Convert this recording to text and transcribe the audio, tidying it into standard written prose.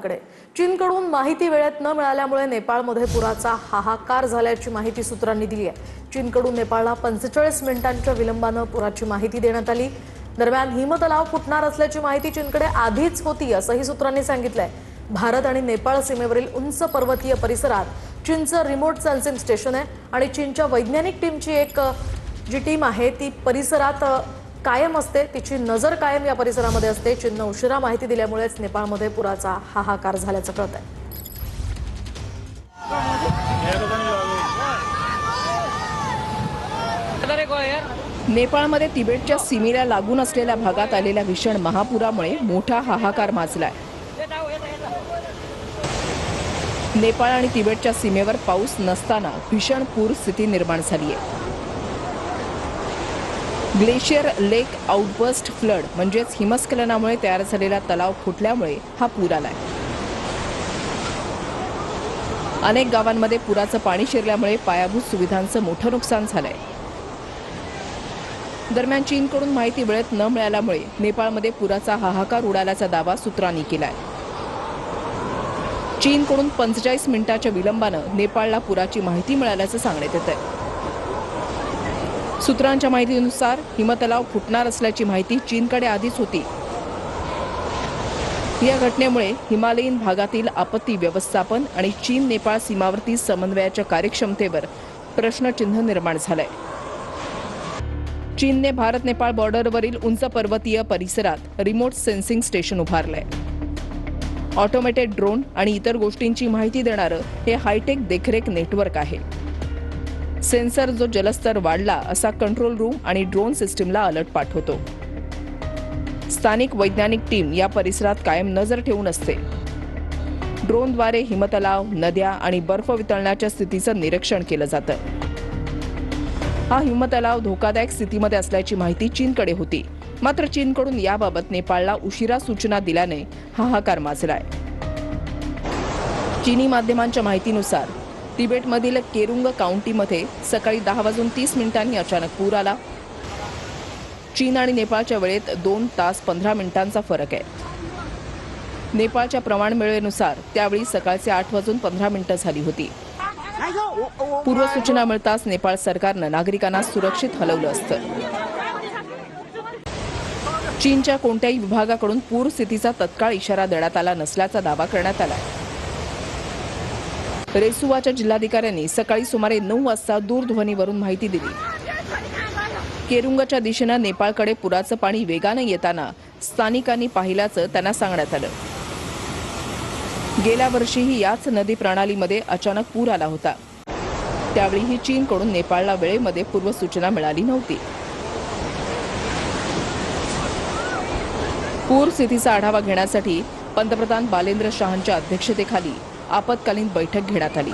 नेपाळकडे। चीनकडून माहिती वेळेत न मिळाल्यामुळे नेपाळमध्ये पुराचा हाहाकार झाल्याची माहिती सूत्रांनी दिली आहे। चीनकडून नेपाळला 45 मिनिटांच्या विलंबाने पुराची माहिती देण्यात आली। दरम्यान हिमतलाव फुटणार असल्याची माहिती चीनकडे आधीच होती असंही सूत्रांनी सांगितलंय। भारत आणि नेपाळ सीमेवरील उंच पर्वतीय परिसरात चीनचं रिमोट सेन्सिंग स्टेशन आहे आणि चीनच्या वैज्ञानिक टीमची एक जी टीम आहे ती परिसरात कायम असते, तिची नजर कायम या परिसरामध्ये असते। चीनने उशिरा माहिती दिल्यामुळेच नेपाळमध्ये पुराचा हाहाकार झाल्याचं कळतंय। नेपाळमध्ये तिबेटच्या सीमेला लागून असलेल्या भागात आलेल्या भीषण महापुरामुळे मोठा हाहाकार माजलाय। नेपाळ आणि तिबेटच्या सीमेवर पाऊस नसताना भीषण पूर स्थिती निर्माण झाली आहे। ग्लेशियर लेक आउटबर्स्ट फ्लड म्हणजेच हिमस्खलनामुळे तयार झालेला तलाव फुटल्यामुळे हा पूर आलाय। अनेक गावांमध्ये पुराचं पाणी शिरल्यामुळे पायाभूत सुविधांचं मोठं नुकसान झालंय। दरम्यान चीनकडून माहिती वेळेत न मिळाल्यामुळे नेपाळमध्ये पुराचा हाहाकार उडाल्याचा दावा सूत्रांनी केलाय। चीनकडून 45 मिनिटाच्या विलंबानं नेपाळला पुराची माहिती मिळाल्याचं सांगण्यात येतंय। सूत्रांच्या माहितीनुसार हिमतलाव फुटणार असल्याची माहिती चीनकडे आधीच होती। या घटनेमुळे हिमालयीन भागातील आपत्ती व्यवस्थापन आणि चीन नेपाळ सीमावर्ती समन्वयाच्या कार्यक्षमतेवर प्रश्नचिन्ह निर्माण झालंय। चीनने भारत नेपाळ बॉर्डरवरील उंच पर्वतीय परिसरात रिमोट सेन्सिंग स्टेशन उभारलंय। ऑटोमेटेड ड्रोन आणि इतर गोष्टींची माहिती देणारं हे हायटेक देखरेख नेटवर्क आहे। सेन्सर जो जलस्तर वाढला असा कंट्रोल रूम आणि ड्रोन सिस्टीमला अलर्ट पाठवतो। स्थानिक वैज्ञानिक टीम या परिसरात कायम नजर ठेवून असते। ड्रोनद्वारे हिमतलाव, नद्या आणि बर्फ वितळण्याच्या स्थितीचं निरीक्षण केलं जातं। हा हिमतलाव धोकादायक स्थितीमध्ये असल्याची माहिती चीनकडे होती, मात्र चीनकडून याबाबत नेपाळला उशिरा सूचना दिल्याने हाहाकार माजलाय। चीनी माध्यमांच्या माहितीनुसार तिबेटमधील केरुंग काउंटीमध्ये सकाळी 10:30 अचानक पूर आला। चीन आणि नेपाळच्या वेळेत 2 तास 15 मिनिटांचा फरक आहे। नेपाळच्या प्रमाण वेळेनुसार त्यावेळी सकाळचे 8:15 झाली होती। पूर्वसूचना मिळताच नेपाळ सरकारनं नागरिकांना सुरक्षित हलवलं असतं। चीनच्या कोणत्याही विभागाकडून पूर स्थितीचा तत्काळ इशारा देण्यात आला नसल्याचा दावा करण्यात आलाय। रेसुवाच्या जिल्हाधिकाऱ्यांनी सकाळी सुमारे 9 वाजता दूरध्वनीवरून माहिती दिली। केरुंगच्या दिशेनं नेपाळकडे पुराचं पाणी वेगानं येताना स्थानिकांनी पाहिल्याचं त्यांना सांगण्यात आलं। गेल्या वर्षीही याच नदी प्रणालीमध्ये अचानक पूर आला होता। त्यावेळीही चीनकडून नेपाळला वेळेमध्ये पूर्वसूचना मिळाली नव्हती। पूर स्थितीचा आढावा घेण्यासाठी पंतप्रधान बालेंद्र शाहंच्या अध्यक्षतेखाली आपत्कालीन बैठक घेण्यात आली।